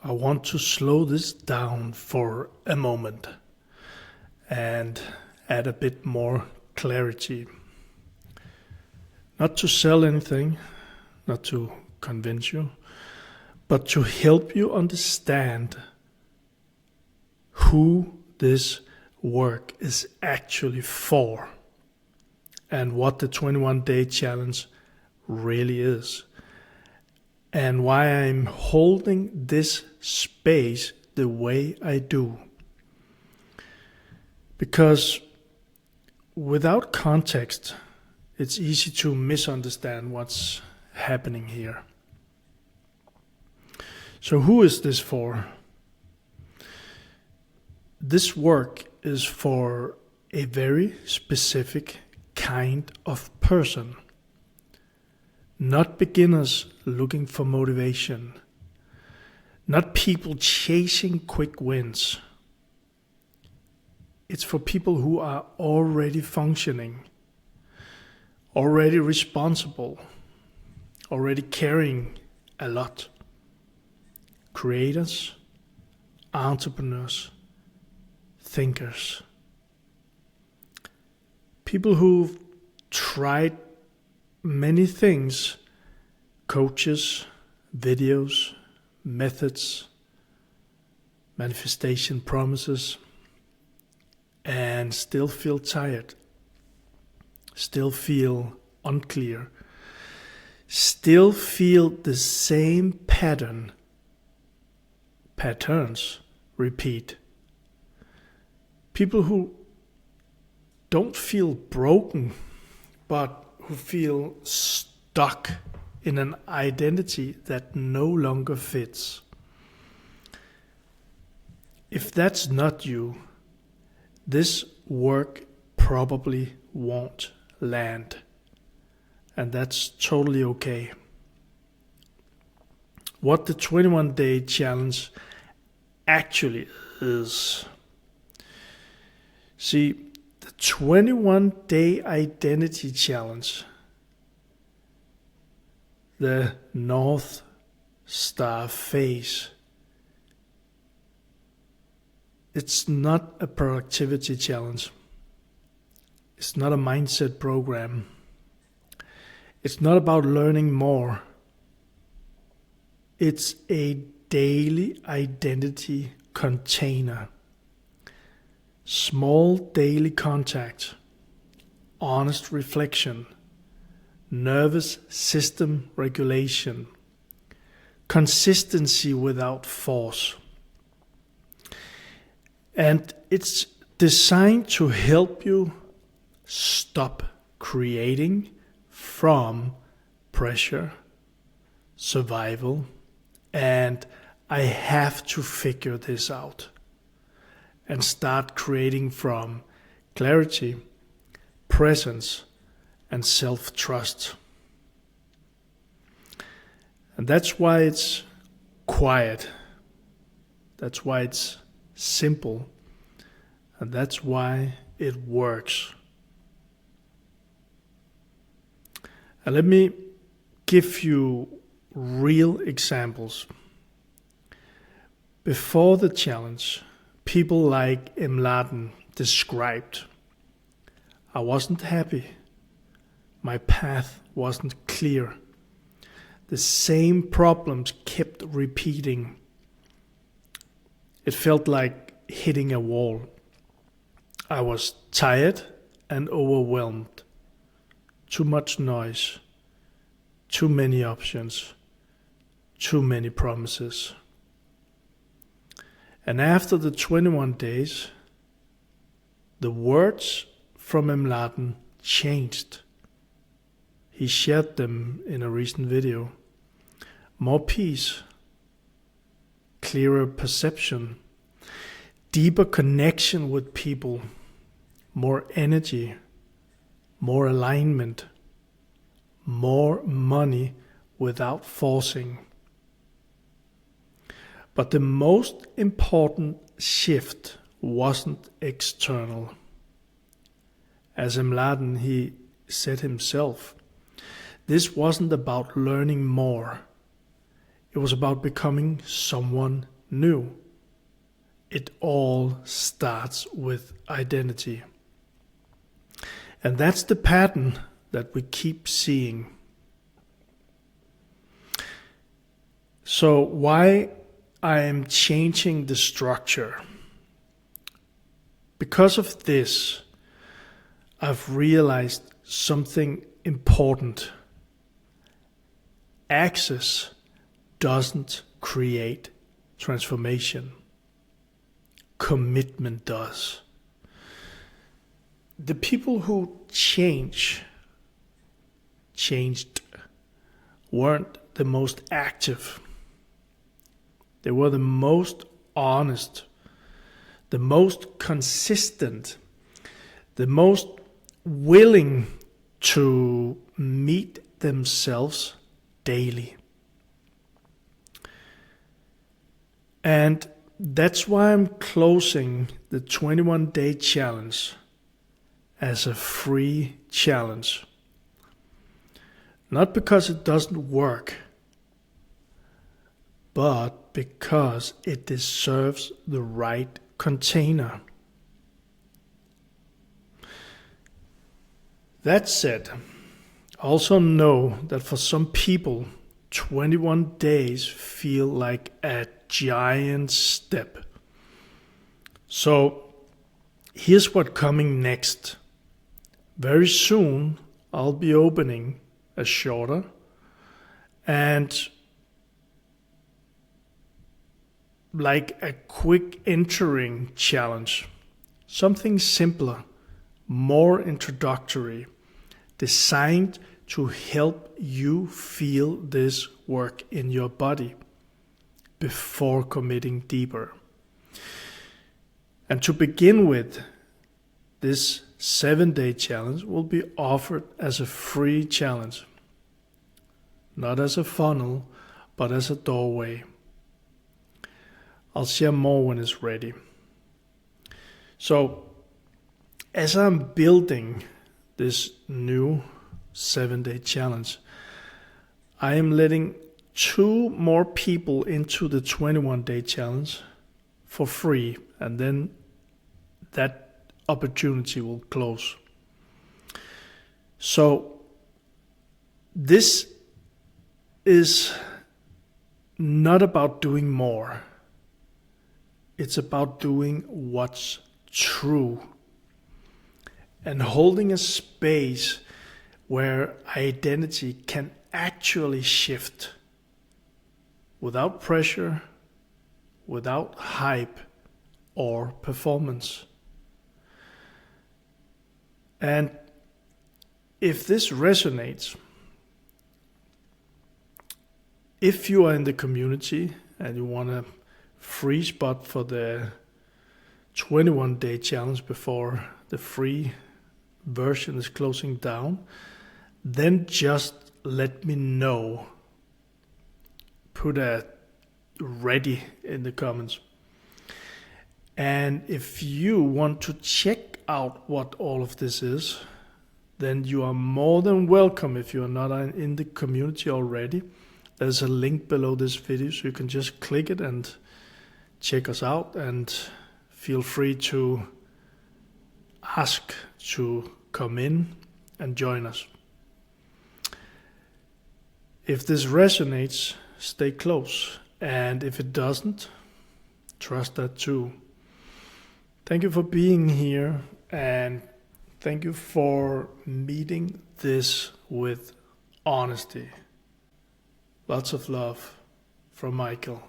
I want to slow this down for a moment and add a bit more clarity. Not to sell anything, not to convince you, but to help you understand who this work is actually for and what the 21-day challenge really is, and why I'm holding this space the way I do. Because without context, it's easy to misunderstand what's happening here. So who is this for? This work is for a very specific kind of person. Not beginners looking for motivation. Not people chasing quick wins. It's for people who are already functioning, already responsible, already caring a lot. Creators, entrepreneurs, thinkers. People who've tried many things, coaches, videos, methods, manifestation promises, and still feel tired, still feel unclear, still feel the same patterns repeat. People who don't feel broken, but who feel stuck in an identity that no longer fits. If that's not you, this work probably won't land. And that's totally okay. What the 21-day challenge actually is. See, the 21-day identity challenge, the North Star phase, it's not a productivity challenge. It's not a mindset program. It's not about learning more. It's a daily identity container. Small daily contact, honest reflection, nervous system regulation, consistency without force. And it's designed to help you stop creating from pressure, survival, and I have to figure this out, and start creating from clarity, presence, and self-trust. And that's why it's quiet. That's why it's simple. And that's why it works. And let me give you real examples. Before the challenge, people like Laden described, I wasn't happy. My path wasn't clear. The same problems kept repeating. It felt like hitting a wall. I was tired and overwhelmed. Too much noise. Too many options. Too many promises. And after the 21 days, the words from Laden changed. He shared them in a recent video. More peace, clearer perception, deeper connection with people, more energy, more alignment, more money without forcing. But the most important shift wasn't external. As Laden, he said himself, this wasn't about learning more. It was about becoming someone new. It all starts with identity. And that's the pattern that we keep seeing. So why I am changing the structure? Because of this, I've realized something important. Access doesn't create transformation. Commitment does. The people who changed weren't the most active. They were the most honest, the most consistent, the most willing to meet themselves daily. And that's why I'm closing the 21-day challenge as a free challenge. Not because it doesn't work, but because it deserves the right container. That said, also know that for some people, 21 days feel like a giant step. So here's what's coming next. Very soon, I'll be opening a shorter and like a quick entering challenge. Something simpler, more introductory, designed to help you feel this work in your body before committing deeper. And to begin with, this 7-day challenge will be offered as a free challenge, not as a funnel, but as a doorway. I'll share more when it's ready. So, as I'm building this new 7-day challenge, I am letting 2 more people into the 21-day challenge for free, and then that opportunity will close. So this is not about doing more. It's about doing what's true and holding a space where identity can actually shift without pressure, without hype or performance. And if this resonates, if you are in the community and you want a free spot for the 21-day challenge before the free version is closing down, then just let me know. Put a ready in the comments. And if you want to check out what all of this is, then you are more than welcome. If you are not in the community already, there's a link below this video, so you can just click it and check us out, and feel free to ask to come in and join us. If this resonates, stay close, and if it doesn't, trust that too. Thank you for being here, and thank you for meeting this with honesty. Lots of love from Michael.